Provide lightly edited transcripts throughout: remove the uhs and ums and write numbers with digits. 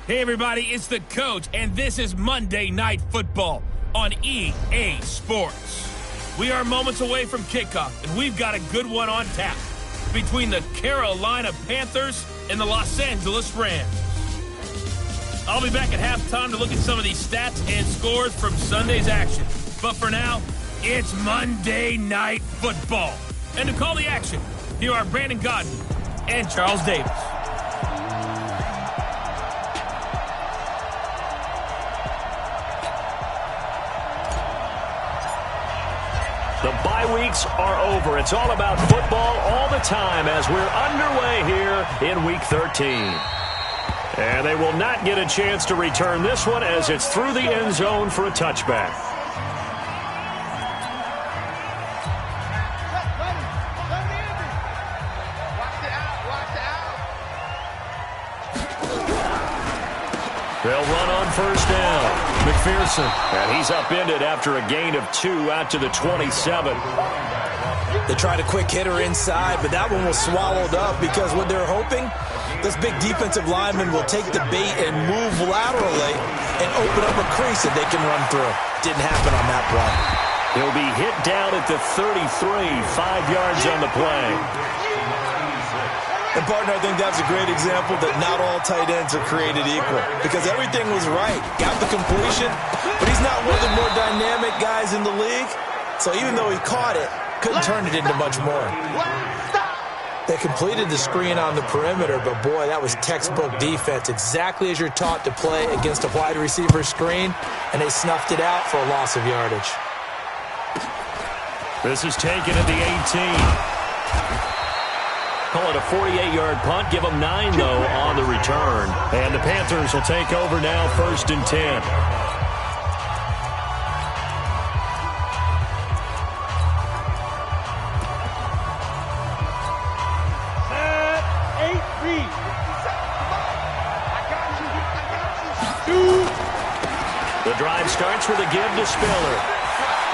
Hey everybody, it's the coach, and this is Monday Night Football on EA Sports. We are moments away from kickoff, and we've got a good one on tap between the Carolina Panthers and the Los Angeles Rams. I'll be back at halftime to look at some of these stats and scores from Sunday's action. But for now, it's Monday Night Football. And to call the action, here are Brandon Godden and Charles Davis. The bye weeks are over. It's all about football all the time as we're underway here in Week 13. And they will not get a chance to return this one as it's through the end zone for a touchback. They'll run on first down. McPherson. And he's upended after a gain of 2 out to the 27. They tried a quick hitter inside, but that one was swallowed up because what they're hoping, this big defensive lineman will take the bait and move laterally and open up a crease that they can run through. Didn't happen on that play. He'll be hit down at the 33, 5 yards on the play. And, partner, I think that's a great example that not all tight ends are created equal because everything was right. Got the completion, but he's not one of the more dynamic guys in the league. So even though he caught it, couldn't turn it into much more. They completed the screen on the perimeter, but, boy, that was textbook defense, exactly as you're taught to play against a wide receiver screen, and they snuffed it out for a loss of yardage. This is taken at the 18. Call it a 48-yard punt. Give them 9, though, on the return. And the Panthers will take over now, 1st and 10. The drive starts with a give to Spiller.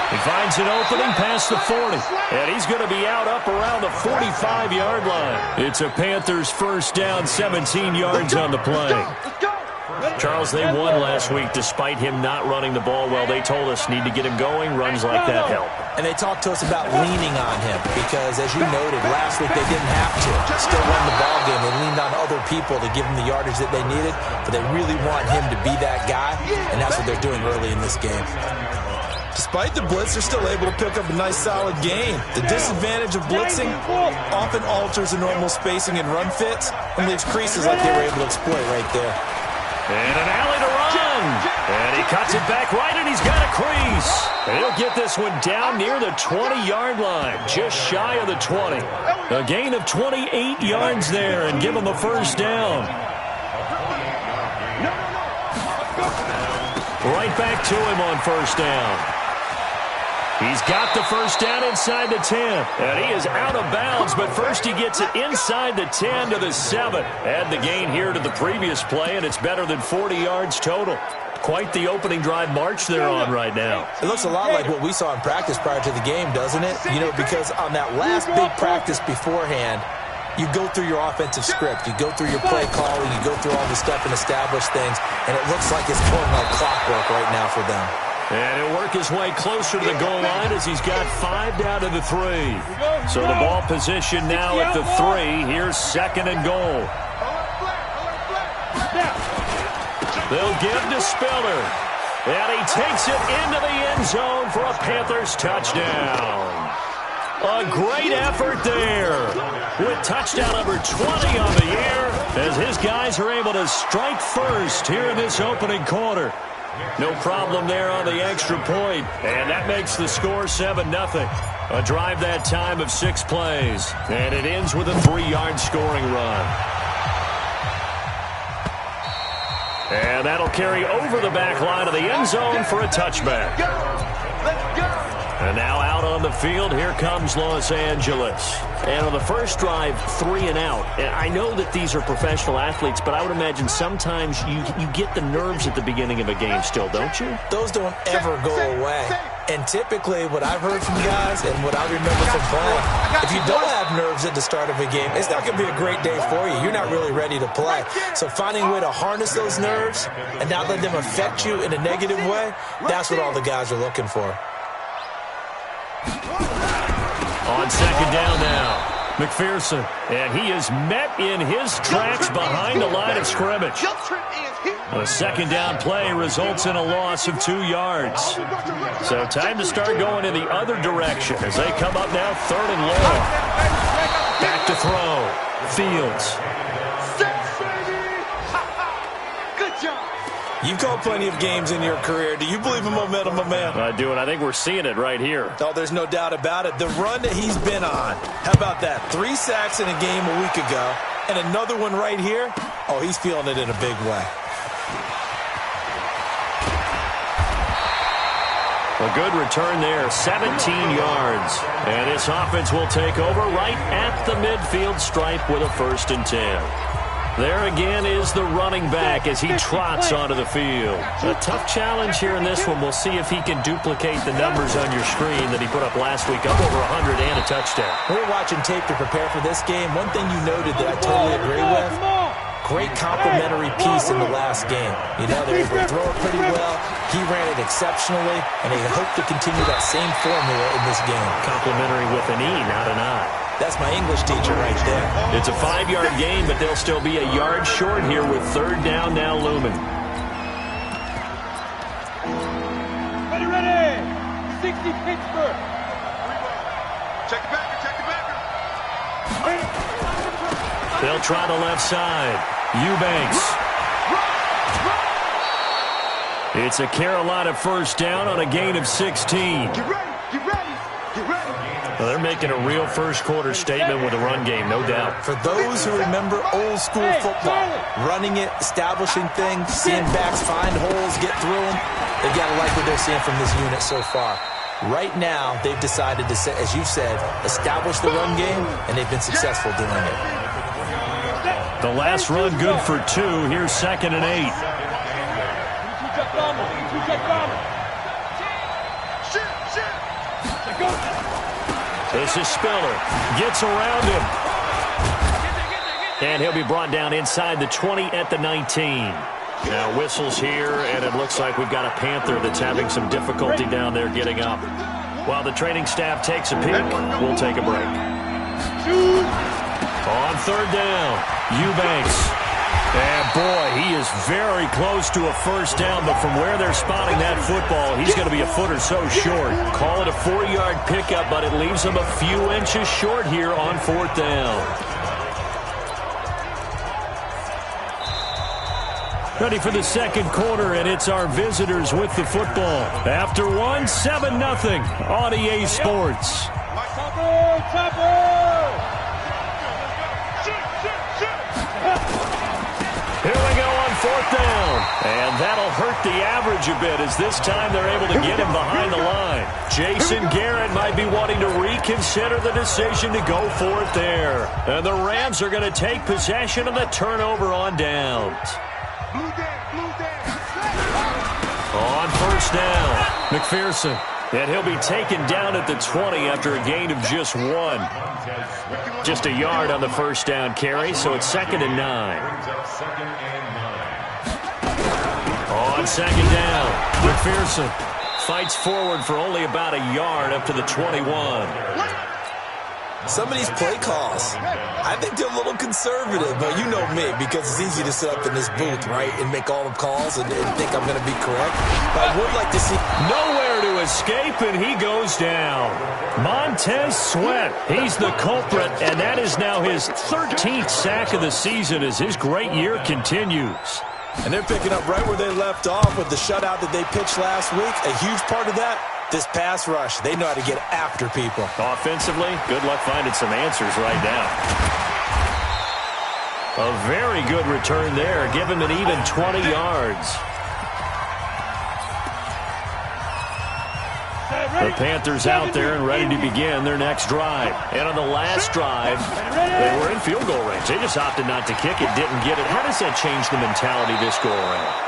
He finds an opening past the 40, and he's going to be out up around the 45-yard line. It's a Panthers first down, 17 yards on the play. Charles, they won last week despite him not running the ball well. They told us need to get him going. Runs like that help. And they talked to us about leaning on him because, as you noted, last week they didn't have to. Still won the ball game. They leaned on other people to give them the yardage that they needed, but they really want him to be that guy, and that's what they're doing early in this game. Despite the blitz, they're still able to pick up a nice, solid gain. The disadvantage of blitzing often alters the normal spacing and run fits and leaves creases like they were able to exploit right there. And an alley to run. And he cuts it back right, and he's got a crease. And he'll get this one down near the 20-yard line, just shy of the 20. A gain of 28 yards there and give him a first down. Right back to him on first down. He's got the first down inside the 10. And he is out of bounds, but first he gets it inside the 10 to the 7. Add the gain here to the previous play, and it's better than 40 yards total. Quite the opening drive march they're on right now. It looks a lot like what we saw in practice prior to the game, doesn't it? You know, because on that last big practice beforehand, you go through your offensive script. You go through your play calling. You go through all the stuff and establish things, and it looks like it's going like clockwork right now for them. And he'll work his way closer to the goal line as he's got 5 down to the 3. So the ball position now at the 3. Here's 2nd and goal. They'll give to Spiller. And he takes it into the end zone for a Panthers touchdown. A great effort there with touchdown number 20 on the year as his guys are able to strike first here in this opening quarter. No problem there on the extra point, and that makes the score 7-0. A drive that time of 6 plays, and it ends with a 3-yard scoring run. And that'll carry over the back line of the end zone for a touchback. And now out on the field, here comes Los Angeles. And on the first drive, 3 and out. And I know that these are professional athletes, but I would imagine sometimes you get the nerves at the beginning of a game still, don't you? Those don't ever go away. And typically, what I've heard from guys and what I remember from playing, if you don't have nerves at the start of a game, it's not going to be a great day for you. You're not really ready to play. So finding a way to harness those nerves and not let them affect you in a negative way, that's what all the guys are looking for. On second down now, McPherson. And he is met in his tracks behind the line of scrimmage. A second down play results in a loss of 2 yards. So time to start going in the other direction as they come up now 3rd and long. Back to throw. Fields. You've called plenty of games in your career. Do you believe in momentum, my man? I do, and I think we're seeing it right here. Oh, there's no doubt about it. The run that he's been on. How about that? 3 sacks in a game a week ago, and another one right here. Oh, he's feeling it in a big way. A good return there, 17 yards. And this offense will take over right at the midfield stripe with a 1st and 10. There again is the running back as he trots onto the field. A tough challenge here in this one. We'll see if he can duplicate the numbers on your screen that he put up last week, up over 100 and a touchdown. We were watching tape to prepare for this game. One thing you noted that I totally agree with, great complimentary piece in the last game. You know, they were able to throw it pretty well. He ran it exceptionally, and they hope to continue that same formula in this game. Complimentary with an E, not an I. That's my English teacher right there. It's a 5-yard gain, but they'll still be a yard short here with 3rd down now looming. Ready. 60 Pittsburgh. Check the backer. They'll try the left side. Eubanks. It's a Carolina 1st down on a gain of 16. Get ready. Well, they're making a real first-quarter statement with a run game, no doubt. For those who remember old-school football, running it, establishing things, seeing backs find holes, get through them, they got to like what they're seeing from this unit so far. Right now, they've decided to, as you said, establish the run game, and they've been successful doing it. The last run good for 2. Here's 2nd and 8. This is Spiller. Gets around him. And he'll be brought down inside the 20 at the 19. Now whistles here, and it looks like we've got a Panther that's having some difficulty down there getting up. While the training staff takes a peek, we'll take a break. On 3rd down, Eubanks. And boy, he is very close to a 1st down, but from where they're spotting that football, he's going to be a foot or so short. Call it a 4-yard pickup, but it leaves him a few inches short here on 4th down. Ready for the 2nd quarter, and it's our visitors with the football. After 1, 7-0 on EA Sports. Here we go on 4th down. And that'll hurt the average a bit as this time they're able to get him behind the line. Jason Garrett might be wanting to reconsider the decision to go for it there. And the Rams are going to take possession of the turnover on downs. On 1st down, McPherson. And he'll be taken down at the 20 after a gain of just 1. Just a yard on the 1st down carry, so it's 2nd and 9. On 2nd down, McPherson fights forward for only about a yard up to the 21. Some of these play calls, I think they're a little conservative, but you know me, because it's easy to sit up in this booth, right, and make all the calls and think I'm going to be correct. But I would like to see... Nowhere to escape, and he goes down. Montez Sweat, he's the culprit, and that is now his 13th sack of the season as his great year continues. And they're picking up right where they left off with the shutout that they pitched last week. A huge part of that, this pass rush. They know how to get after people. Offensively, good luck finding some answers right now. A very good return there. Give him an even 20 yards. The Panthers out there and ready to begin their next drive. And on the last drive, they were in field goal range. They just opted not to kick it, didn't get it. How does that change the mentality this go around?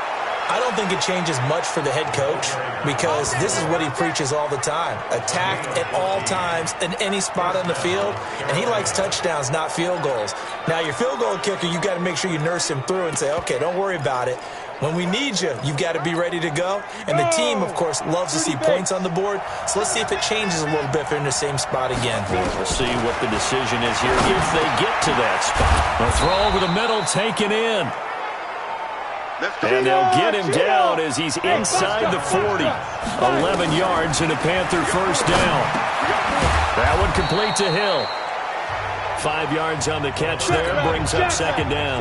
I don't think it changes much for the head coach because this is what he preaches all the time. Attack at all times in any spot on the field, and he likes touchdowns, not field goals. Now, your field goal kicker, you got to make sure you nurse him through and say, okay, don't worry about it. When we need you, you've got to be ready to go. And the team, of course, loves to see points on the board. So let's see if it changes a little bit if they're in the same spot again. We'll see what the decision is here if they get to that spot. A throw over the middle, taken in. And they'll get him down as he's inside the 40. 11 yards and a Panther first down. That one complete to Hill. 5 yards on the catch there, brings up second down.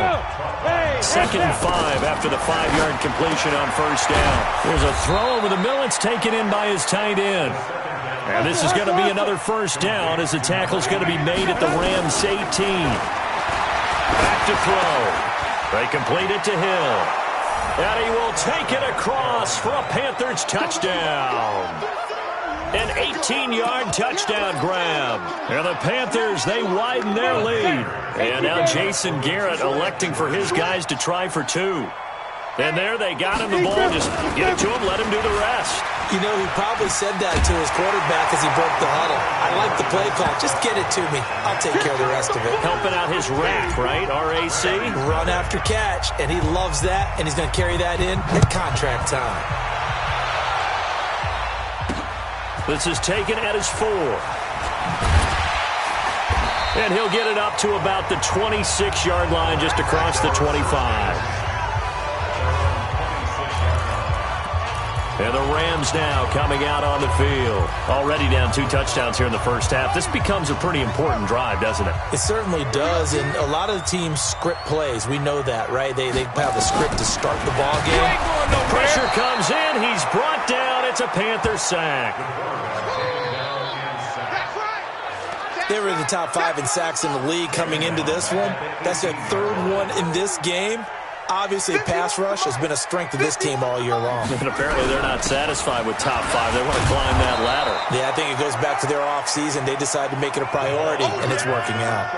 2nd and 5 after the 5-yard completion on first down. There's a throw over the middle. It's taken in by his tight end. And this is going to be another first down as the tackle's going to be made at the Rams 18. Back to throw. They complete it to Hill. And he will take it across for a Panthers touchdown. An 18-yard touchdown grab. And the Panthers, they widen their lead. And now Jason Garrett electing for his guys to try for 2. And there they got him the ball. Just get it to him, let him do the rest. You know, he probably said that to his quarterback as he broke the huddle. I like the play call. Just get it to me. I'll take care of the rest of it. Helping out his rack, right? RAC. Run after catch, and he loves that, and he's going to carry that in at contract time. This is taken at his 4. And he'll get it up to about the 26-yard line just across the 25. And the Rams now coming out on the field. Already down 2 touchdowns here in the first half. This becomes a pretty important drive, doesn't it? It certainly does, and a lot of the teams script plays. We know that, right? They have a script to start the ball game. Pressure comes in. He's brought down. It's a Panther sack. They were in the top 5 in sacks in the league coming into this one. That's their 3rd one in this game. Obviously, pass rush has been a strength of this team all year long. And apparently they're not satisfied with top 5. They want to climb that ladder. Yeah, I think it goes back to their offseason. They decided to make it a priority, and it's working out.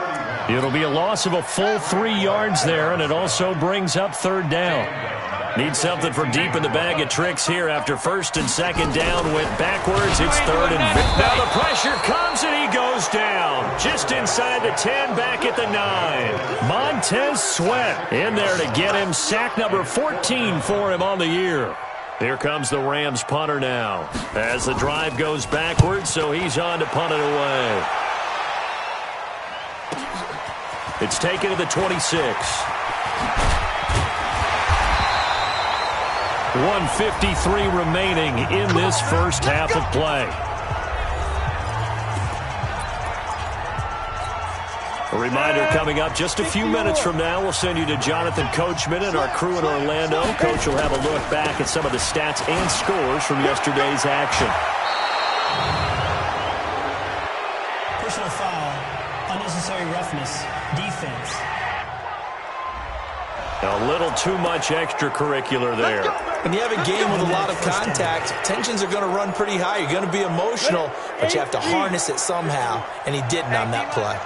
It'll be a loss of a full 3 yards there, and it also brings up 3rd down. Need something from deep in the bag of tricks here after 1st and 2nd down. Went backwards. It's 3rd and... Now the pressure comes, and he goes down. Just inside the 10, back at the 9. Montez Sweat in there to get him. Sack number 14 for him on the year. Here comes the Rams punter now. As the drive goes backwards, so he's on to punt it away. It's taken to the 26. 1:53 remaining in this first half of play. A reminder coming up just a few minutes from now, we'll send you to Jonathan Coachman and our crew in Orlando. Coach will have a look back at some of the stats and scores from yesterday's action. Personal foul, unnecessary roughness, defense. A little too much extracurricular there. When you have a game with a lot of contact, tensions are going to run pretty high. You're going to be emotional, but you have to harness it somehow, and he didn't on that play.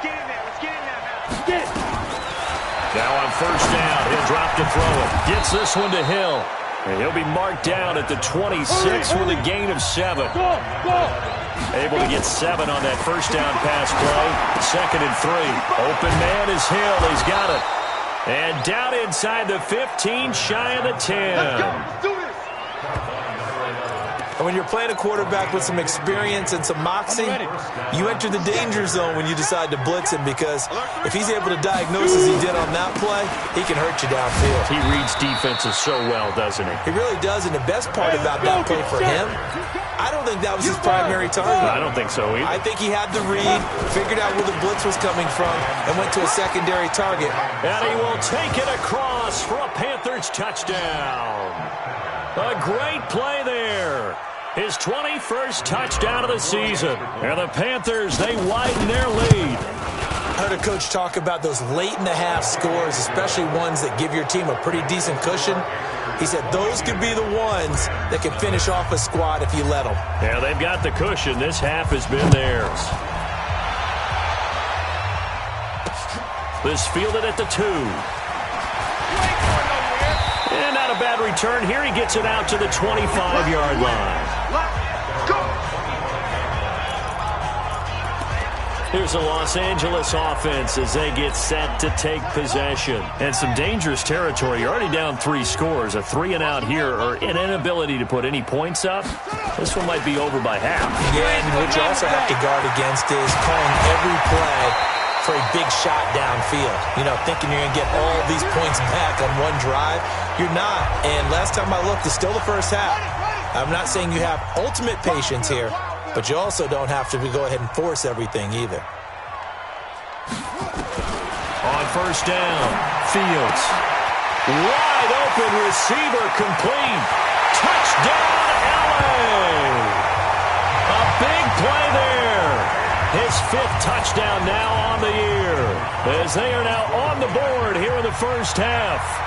Now on first down, he'll drop to throw it. Gets this one to Hill. And he'll be marked down at the 26 with a gain of 7. Able to get 7 on that first down pass play. 2nd and 3. Open man is Hill. He's got it. And down inside the 15, shy of the 10. And when you're playing a quarterback with some experience and some moxie, you enter the danger zone when you decide to blitz him, because if he's able to diagnose as he did on that play, he can hurt you downfield. He reads defenses so well, doesn't he? He really does, and the best part about that play for him, I don't think that was his primary target. I don't think so either. I think he had the read, figured out where the blitz was coming from, and went to a secondary target. And he will take it across for a Panthers touchdown. A great play there. His 21st touchdown of the season. And the Panthers, they widen their lead. I heard a coach talk about those late-in-the-half scores, especially ones that give your team a pretty decent cushion. He said those could be the ones that can finish off a squad if you let them. Yeah, they've got the cushion. This half has been theirs. This fielded at the 2. And not a bad return here. He gets it out to the 25-yard line. Here's the Los Angeles offense as they get set to take possession. And some dangerous territory. You're already down 3 scores. A 3-and-out here or an inability to put any points up. This one might be over by half. Yeah, and what you also have to guard against is calling every play for a big shot downfield. You know, thinking you're going to get all these points back on one drive. You're not. And last time I looked, it's still the first half. I'm not saying you have ultimate patience here, but you also don't have to go ahead and force everything either. On first down, Fields. Wide open receiver complete. Touchdown, LA! A big play there. His 5th touchdown now on the year, as they are now on the board here in the first half.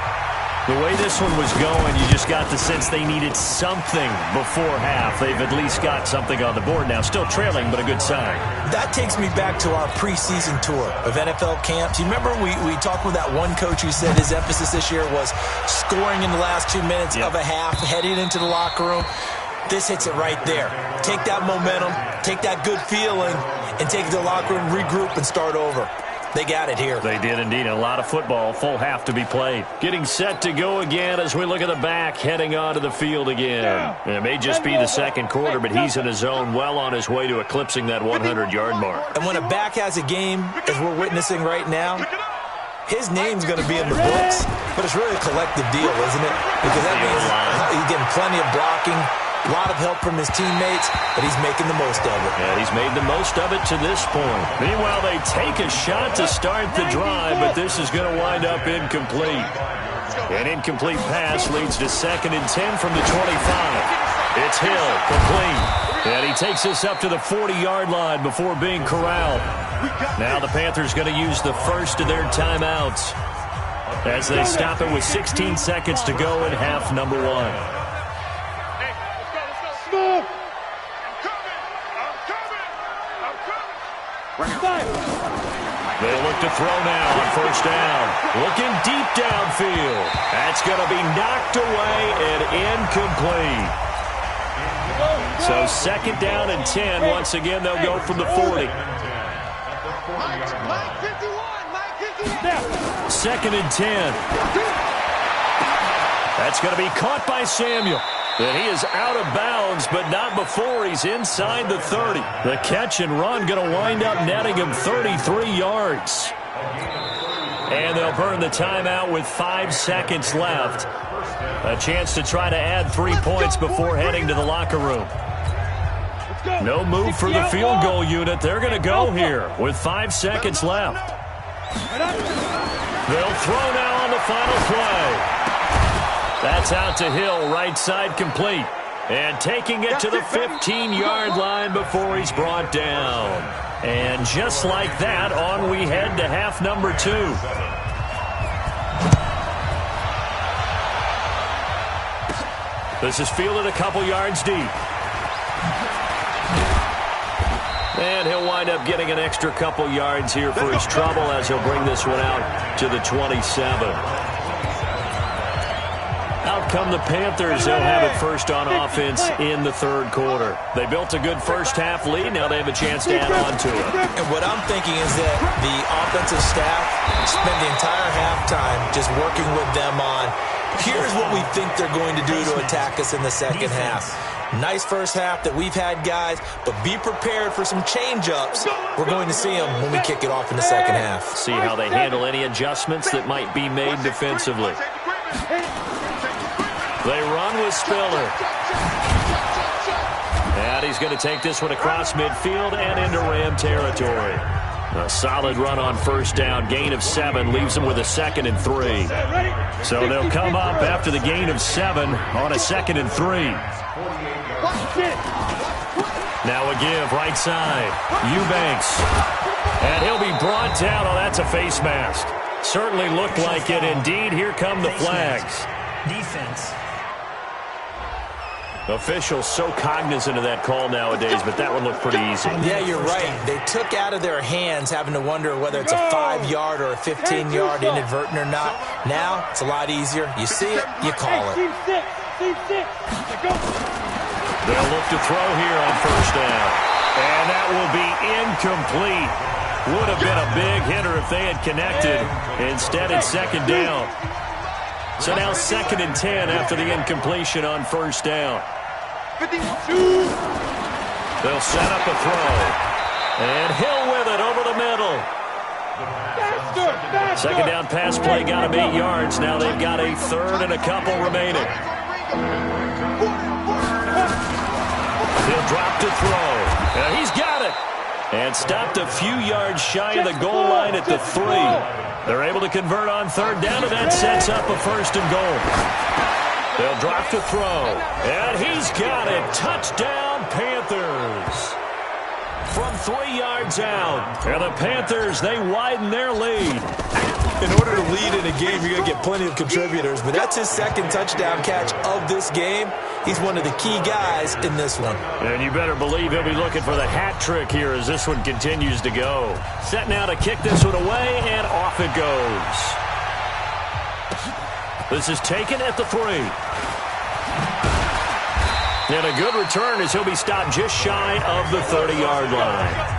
The way this one was going, you just got the sense they needed something before half. They've at least got something on the board now. Still trailing, but a good sign. That takes me back to our preseason tour of NFL camps. You remember we talked with that one coach who said his emphasis this year was scoring in the last 2 minutes of a half, heading into the locker room. This hits it right there. Take that momentum, take that good feeling, and take it to the locker room, regroup, and start over. They got it here. They did indeed. A lot of football, full half to be played. Getting set to go again as we look at the back, heading onto the field again. And it may just be the second quarter, but he's in his zone, well on his way to eclipsing that 100-yard mark. And when a back has a game, as we're witnessing right now, his name's going to be in the books, but it's really a collective deal, isn't it? Because that means he's getting plenty of blocking, a lot of help from his teammates, but he's making the most of it. Yeah, he's made the most of it to this point. Meanwhile, they take a shot to start the drive, but this is going to wind up incomplete. An incomplete pass leads to 2nd and 10 from the 25. It's Hill, complete. And he takes this up to the 40-yard line before being corralled. Now the Panthers going to use the first of their timeouts as they stop it with 16 seconds to go in half number 1. They'll look to throw now on first down. Looking deep downfield. That's going to be knocked away and incomplete. So 2nd down and 10. Once again, they'll go from the 40. 2nd and 10. That's going to be caught by Samuel. And he is out of bounds, but not before he's inside the 30. The catch and run going to wind up netting him 33 yards. And they'll burn the timeout with 5 seconds left. A chance to try to add 3 points before heading to the locker room. No move for the field goal unit. They're going to go here with 5 seconds left. They'll throw now on the final play. That's out to Hill, right side complete. And taking it to the 15-yard line before he's brought down. And just like that, on we head to half number 2. This is fielded a couple yards deep. And he'll wind up getting an extra couple yards here for his trouble as he'll bring this one out to the 27. Out come the Panthers. They'll have it first on offense in the 3rd quarter. They built a good first half lead. Now they have a chance to add on to it. And what I'm thinking is that the offensive staff spend the entire halftime just working with them on, here's what we think they're going to do to attack us in the second half. Nice first half that we've had, guys, but be prepared for some change-ups. We're going to see them when we kick it off in the second half. See how they handle any adjustments that might be made defensively. They run with Spiller. And he's going to take this one across midfield and into Ram territory. A solid run on first down. Gain of 7 leaves them with a 2nd and 3. So they'll come up after the gain of 7 on a 2nd and 3. Now a give right side. Eubanks. And he'll be brought down. Oh, that's a face mask. Certainly looked like it. Indeed, here come the flags. defense. Officials so cognizant of that call nowadays, but that one looked pretty easy. Yeah, you're right. They took out of their hands having to wonder whether it's a 5-yard or a 15-yard inadvertent or not. Now, it's a lot easier. You see it, you call it. They'll look to throw here on first down. And that will be incomplete. Would have been a big hitter if they had connected. Instead, it's second down. So now 2nd and 10 after the incompletion on first down. 52. They'll set up a throw. And Hill with it over the middle. Second down pass play got him 8 yards. Now they've got a 3rd and a couple remaining. He'll drop to throw. He's got it. And stopped a few yards shy of the goal line at the 3. They're able to convert on 3rd down, and that sets up a 1st and goal. They'll drop to throw. And he's got it. Touchdown, Panthers. From 3 yards out. And the Panthers, they widen their lead. In order to lead in a game, you're going to get plenty of contributors, but that's his 2nd touchdown catch of this game. He's one of the key guys in this one. And you better believe he'll be looking for the hat trick here as this one continues to go. Set now to kick this one away, and off it goes. This is taken at the 3. And a good return as he'll be stopped just shy of the 30-yard line.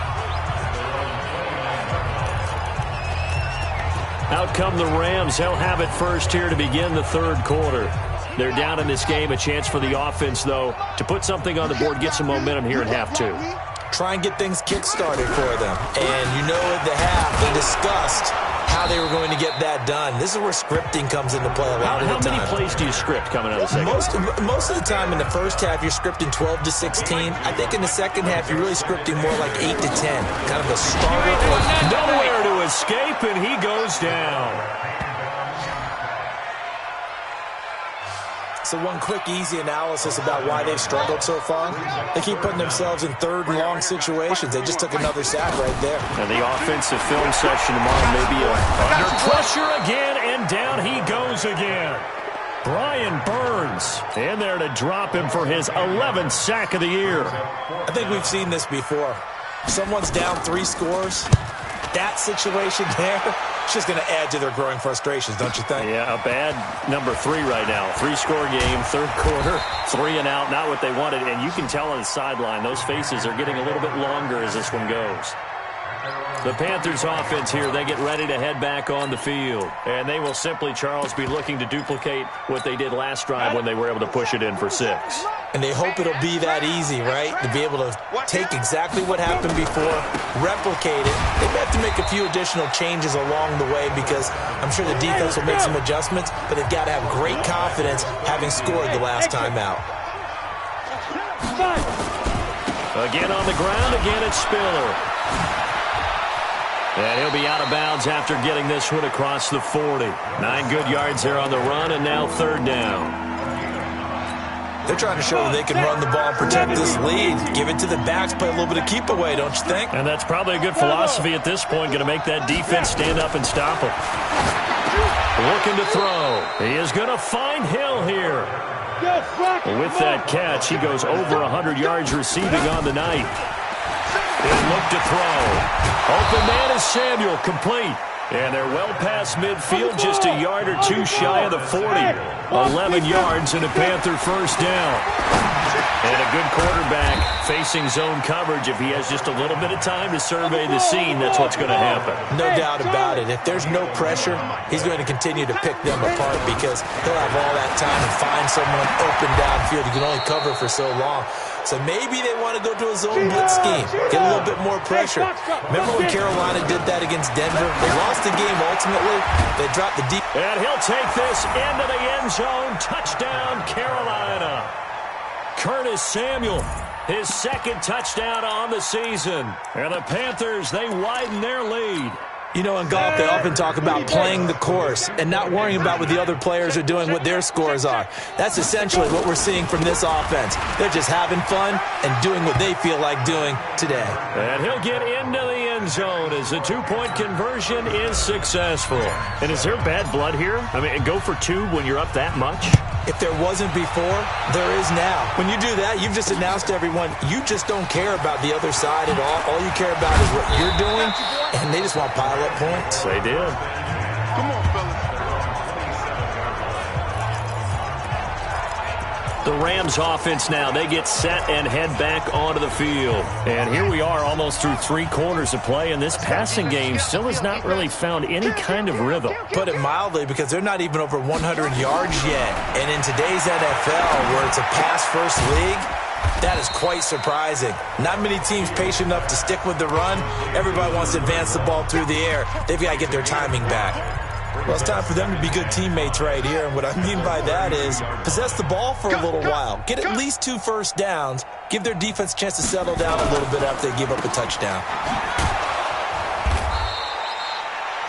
Out come the Rams. They'll have it first here to begin the 3rd quarter. They're down in this game. A chance for the offense, though, to put something on the board, get some momentum here in half 2. Try and get things kick-started for them. And you know at the half, they discussed how they were going to get that done. This is where scripting comes into play a lot of the time. How many plays do you script coming out of the second? Most of the time in the first half, you're scripting 12 to 16. I think in the second half, you're really scripting more like 8 to 10. Kind of a starter. Nowhere to escape, and he goes down. So one quick, easy analysis about why they've struggled so far. They keep putting themselves in 3rd and long situations. They just took another sack right there. And the offensive film session tomorrow may be under pressure again, and down he goes again. Brian Burns in there to drop him for his 11th sack of the year. I think we've seen this before. Someone's down 3 scores. That situation there, it's just going to add to their growing frustrations, don't you think? Yeah, a bad number 3 right now. 3-score game, 3rd quarter, 3 and out, not what they wanted. And you can tell on the sideline, those faces are getting a little bit longer as this one goes. The Panthers offense here, they get ready to head back on the field. And they will simply, Charles, be looking to duplicate what they did last drive when they were able to push it in for 6. And they hope it'll be that easy, right? To be able to take exactly what happened before, replicate it. They may have to make a few additional changes along the way because I'm sure the defense will make some adjustments, but they've got to have great confidence having scored the last time out. Again on the ground, again it's Spiller. And he'll be out of bounds after getting this one across the 40. 9 good yards there on the run, and now 3rd down. They're trying to show that they can run the ball and protect this lead. Give it to the backs, play a little bit of keep away, don't you think? And that's probably a good philosophy at this point, going to make that defense stand up and stop him. Looking to throw. He is going to find Hill here. With that catch, he goes over 100 yards receiving on the night. And look to throw. Open man is Samuel, complete. And they're well past midfield, just a yard or 2 shy of the 40. 11 yards and a Panther 1st down. And a good quarterback facing zone coverage. If he has just a little bit of time to survey the scene, that's what's going to happen. No doubt about it. If there's no pressure, he's going to continue to pick them apart because he'll have all that time to find someone open downfield. He can only cover for so long. So maybe they want to go to a zone blitz scheme, get a little bit more pressure. Remember when Carolina did that against Denver? They lost the game ultimately. They dropped the deep. And he'll take this into the end zone. Touchdown, Carolina. Curtis Samuel, his 2nd touchdown on the season. And the Panthers, they widen their lead. You know, in golf, they often talk about playing the course and not worrying about what the other players are doing, what their scores are. That's essentially what we're seeing from this offense. They're just having fun and doing what they feel like doing today. And he'll get into the end end zone as the two-point conversion is successful. And is there bad blood here? I mean, go for two when you're up that much? If there wasn't before, there is now. When you do that, you've just announced to everyone, you just don't care about the other side at all. All you care about is what you're doing, and they just want pile-up points. They did. Come on, fellas. The Rams offense now, they get set and head back onto the field. And here we are almost through 3 quarters of play, and this passing game still has not really found any kind of rhythm. Put it mildly, because they're not even over 100 yards yet. And in today's NFL, where it's a pass-first league, that is quite surprising. Not many teams patient enough to stick with the run. Everybody wants to advance the ball through the air. They've got to get their timing back. Well, it's time for them to be good teammates right here. And what I mean by that is possess the ball for a little while. Get at least 2 first downs. Give their defense a chance to settle down a little bit after they give up a touchdown.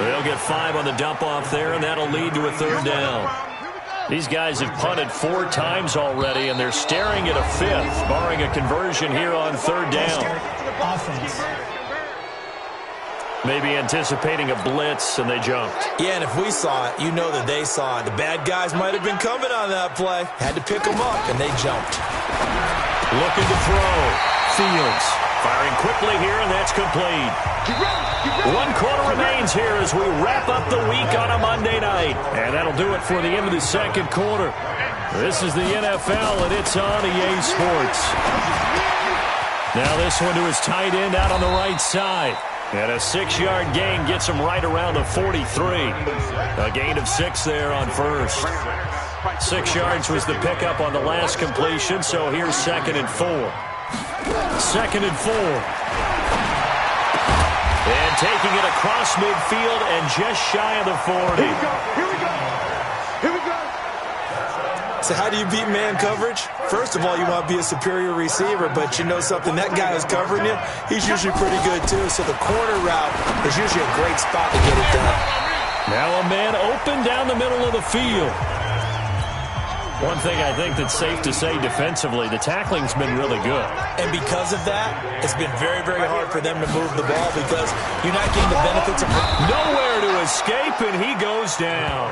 They'll get 5 on the dump-off there, and that'll lead to a 3rd down. These guys have punted 4 times already, and they're staring at a 5th, barring a conversion here on 3rd down. Offense. Maybe anticipating a blitz, and they jumped. Yeah, and if we saw it, you know that they saw it. The bad guys might have been coming on that play. Had to pick them up, and they jumped. Looking to throw. Fields firing quickly here, and that's complete. 1 quarter remains here as we wrap up the week on a Monday night. And that'll do it for the end of the 2nd quarter. This is the NFL, and it's on EA Sports. Now this one to his tight end out on the right side. And a 6-yard gain gets him right around the 43. A gain of 6 there on first. 6 yards was the pickup on the last completion, so here's 2nd and 4. 2nd and 4. And taking it across midfield and just shy of the 40. Here we go. So how do you beat man coverage? First of all, you want to be a superior receiver, but you know something, that guy who's covering you, he's usually pretty good too. So the corner route is usually a great spot to get it done. Now a man open down the middle of the field. One thing I think that's safe to say defensively, the tackling's been really good. And because of that, it's been very, very hard for them to move the ball because you're not getting the benefits of... Nowhere to escape, and he goes down.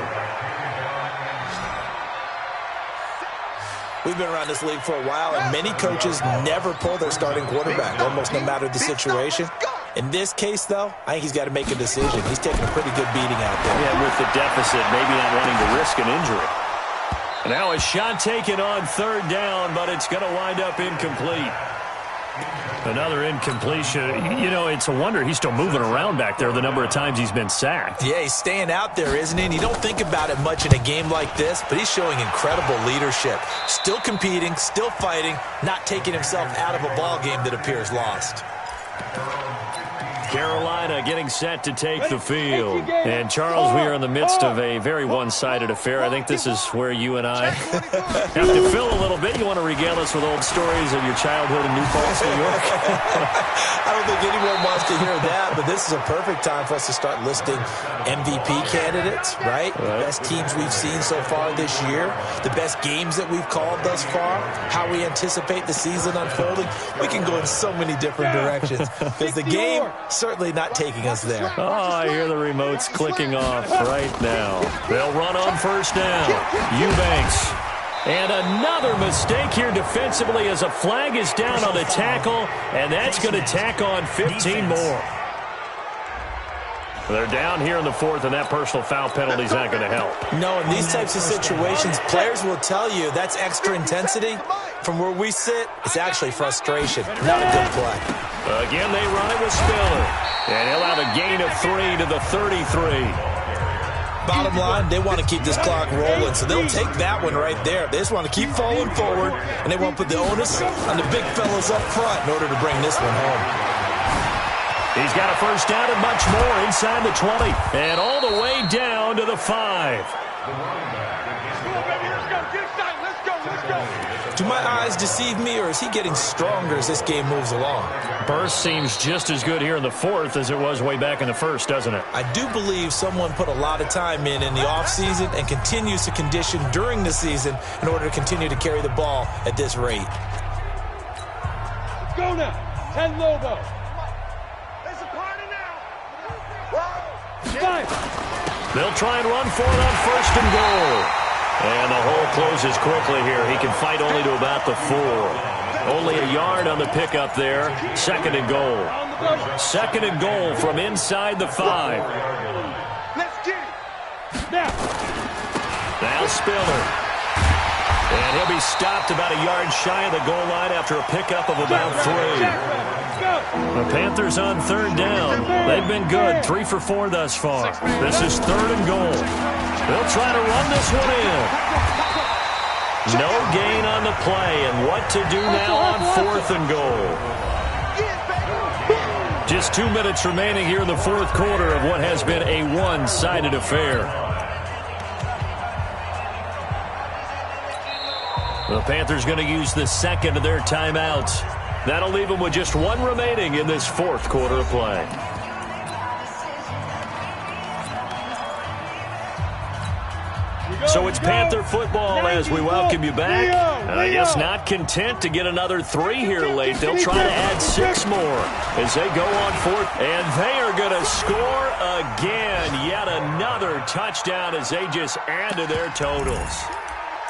We've been around this league for a while, and many coaches never pull their starting quarterback, almost no matter the situation. In this case, though, I think he's got to make a decision. He's taking a pretty good beating out there. Yeah, with the deficit, maybe not wanting to risk an injury. Now a shot taken on 3rd down, but it's going to wind up incomplete. Another incompletion. You know, it's a wonder he's still moving around back there the number of times he's been sacked. Yeah, he's staying out there, isn't he? And you don't think about it much in a game like this, but he's showing incredible leadership. Still competing, still fighting, not taking himself out of a ball game that appears lost. Carolina getting set to take the field. And, Charles, we are in the midst of a very one-sided affair. I think this is where you and I have to fill a little bit. You want to regale us with old stories of your childhood in New Paltz, New York? I don't think anyone wants to hear that, but this is a perfect time for us to start listing MVP candidates, right? The best teams we've seen so far this year, the best games that we've called thus far, how we anticipate the season unfolding. We can go in so many different directions because the game certainly not taking us there. Oh, I hear the remotes clicking off right now. They'll run on 1st down. Eubanks. And another mistake here defensively as a flag is down on the tackle, and that's going to tack on 15 more. They're down here in the 4th, and that personal foul penalty is not going to help. No, in these types of situations, players will tell you that's extra intensity. From where we sit, it's actually frustration, not a good play. Again, they run it with Spiller. And he'll have a gain of 3 to the 33. Bottom line, they want to keep this clock rolling, so they'll take that one right there. They just want to keep falling forward, and they won't put the onus on the big fellas up front in order to bring this one home. He's got a 1st down and much more inside the 20. And all the way down to the 5. Do my eyes deceive me, or is he getting stronger as this game moves along? Burst seems just as good here in the 4th as it was way back in the 1st, doesn't it? I do believe someone put a lot of time in the offseason and continues to condition during the season in order to continue to carry the ball at this rate. Go now. 10 Lobo. There's a party now. They'll try and run for it on 1st and goal. And the hole closes quickly here. He can fight only to about the 4. Only a yard on the pickup there. 2nd and goal. 2nd and goal from inside the 5. Let's get it. Now Spiller. And he'll be stopped about a yard shy of the goal line after a pickup of about 3. The Panthers on 3rd down. They've been good, 3 for 4 thus far. This is 3rd and goal. They'll try to run this one in. No gain on the play, and what to do now on 4th and goal. Just 2 minutes remaining here in the 4th quarter of what has been a one-sided affair. The Panthers going to use the 2nd of their timeouts. That'll leave them with just 1 remaining in this 4th quarter of play. So it's Panther football as we welcome you back. I guess not content to get another 3 here late. They'll try to add 6 more as they go on 4th. And they are going to score again. Yet another touchdown as they just add to their totals.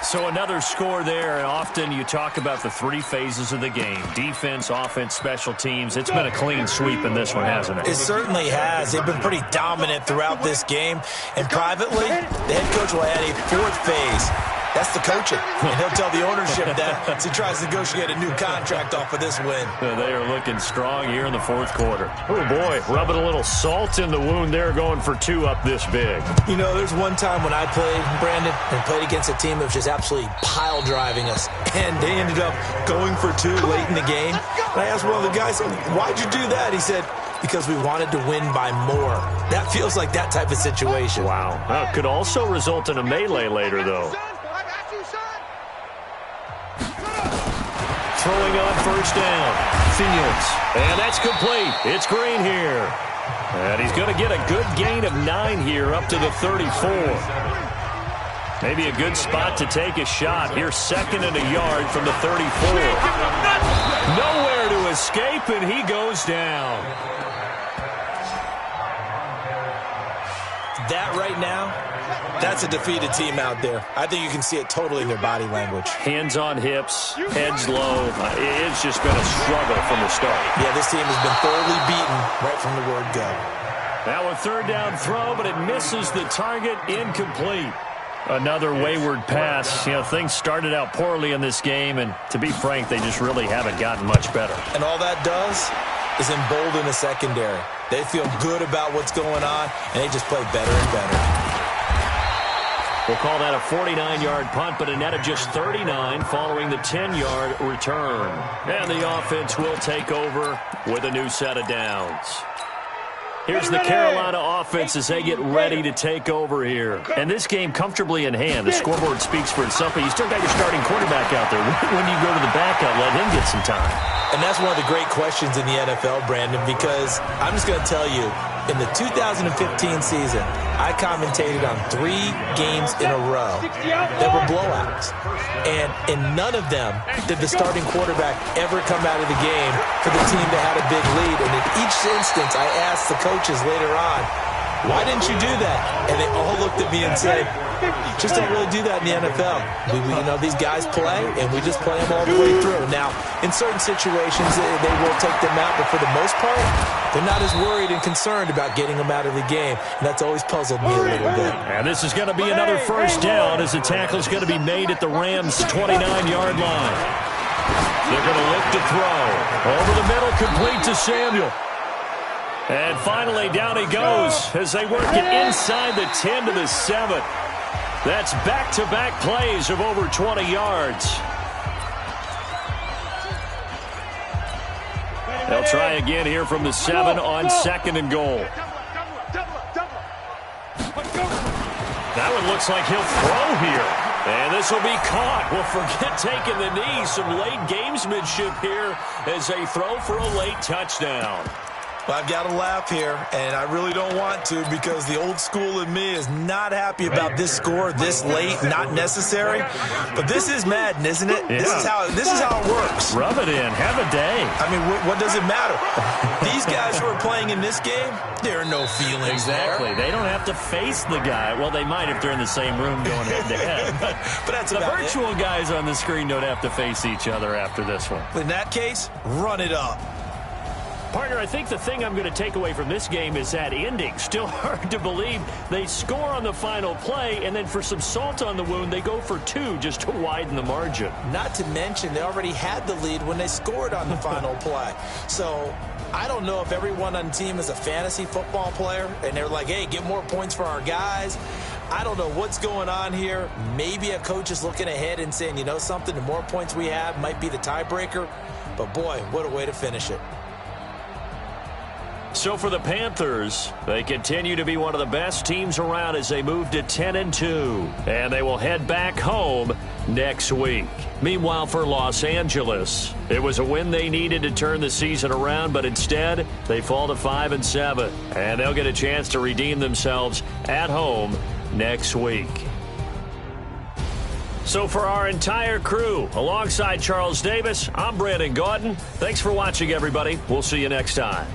So another score there, and often you talk about the 3 phases of the game. Defense, offense, special teams. It's been a clean sweep in this one, hasn't it? It certainly has. They've been pretty dominant throughout this game. And privately, the head coach will add a 4th phase. That's the coaching. And he'll tell the ownership that as he tries to negotiate a new contract off of this win. They are looking strong here in the 4th quarter. Oh, boy, rubbing a little salt in the wound there, going for 2 up this big. You know, there's one time when I played, Brandon, and played against a team that was just absolutely pile driving us. And they ended up going for 2 late in the game. And I asked one of the guys, why'd you do that? He said, because we wanted to win by more. That feels like that type of situation. Wow. Well, could also result in a melee later, though. Throwing on 1st down. Fields. And that's complete. It's Green here. And he's going to get a good gain of 9 here up to the 34. Maybe a good spot to take a shot. Here's 2nd and a yard from the 34. Nowhere to escape, and he goes down. That right now, that's a defeated team out there. I think you can see it totally in their body language. Hands on hips, heads low. It's just been a struggle from the start. Yeah, this team has been thoroughly beaten right from the word go. Now a 3rd down throw, but it misses the target, incomplete. Another wayward pass. You know, things started out poorly in this game, and to be frank, they just really haven't gotten much better. And all that does is embolden the secondary. They feel good about what's going on, and they just play better and better. We'll call that a 49-yard punt, but a net of just 39 following the 10-yard return. And the offense will take over with a new set of downs. Here's the Carolina offense as they get ready to take over here. And this game comfortably in hand. The scoreboard speaks for itself, but you still got your starting quarterback out there. When do you go to the backup, let him get some time? And that's one of the great questions in the NFL, Brandon, because I'm just going to tell you, in the 2015 season, I commentated on 3 games in a row that were blowouts. And in none of them did the starting quarterback ever come out of the game for the team that had a big lead. And in each instance, I asked the coaches later on, why didn't you do that? And they all looked at me and said, just don't really do that in the NFL. You know, these guys play, and we just play them all the way through. Now, in certain situations, they will take them out, but for the most part, they're not as worried and concerned about getting them out of the game, and that's always puzzled me a little bit. And this is going to be another 1st down as the tackle is going to be made at the Rams' 29-yard line. They're going to look to throw. Over the middle, complete to Samuel. And finally, down he goes as they work it inside the 10 to the 7. That's back-to-back plays of over 20 yards. They'll try again here from the 7 on 2nd and goal. That one looks like he'll throw here. And this will be caught. Well, forget taking the knee. Some late gamesmanship here as they throw for a late touchdown. Well, I've got to laugh here, and I really don't want to because the old school in me is not happy about this score this late, not necessary. But this is Madden, isn't it? Yeah. This is how it works. course. Rub it in. Have a day. I mean, what does it matter? These guys who are playing in this game, there are no feelings Exactly. there. They don't have to face the guy. Well, they might if they're in the same room going head-to-head. But that's the about virtual guys on the screen don't have to face each other after this one. In that case, run it up. Partner, I think the thing I'm going to take away from this game is that ending. Still hard to believe they score on the final play, and then for some salt on the wound, they go for 2 just to widen the margin. Not to mention, they already had the lead when they scored on the final play. So I don't know if everyone on the team is a fantasy football player, and they're like, hey, get more points for our guys. I don't know what's going on here. Maybe a coach is looking ahead and saying, you know something, the more points we have might be the tiebreaker. But, boy, what a way to finish it. So for the Panthers, they continue to be one of the best teams around as they move to 10-2, and they will head back home next week. Meanwhile, for Los Angeles, it was a win they needed to turn the season around, but instead they fall to 5-7, and they'll get a chance to redeem themselves at home next week. So for our entire crew, alongside Charles Davis, I'm Brandon Gaudin. Thanks for watching, everybody. We'll see you next time.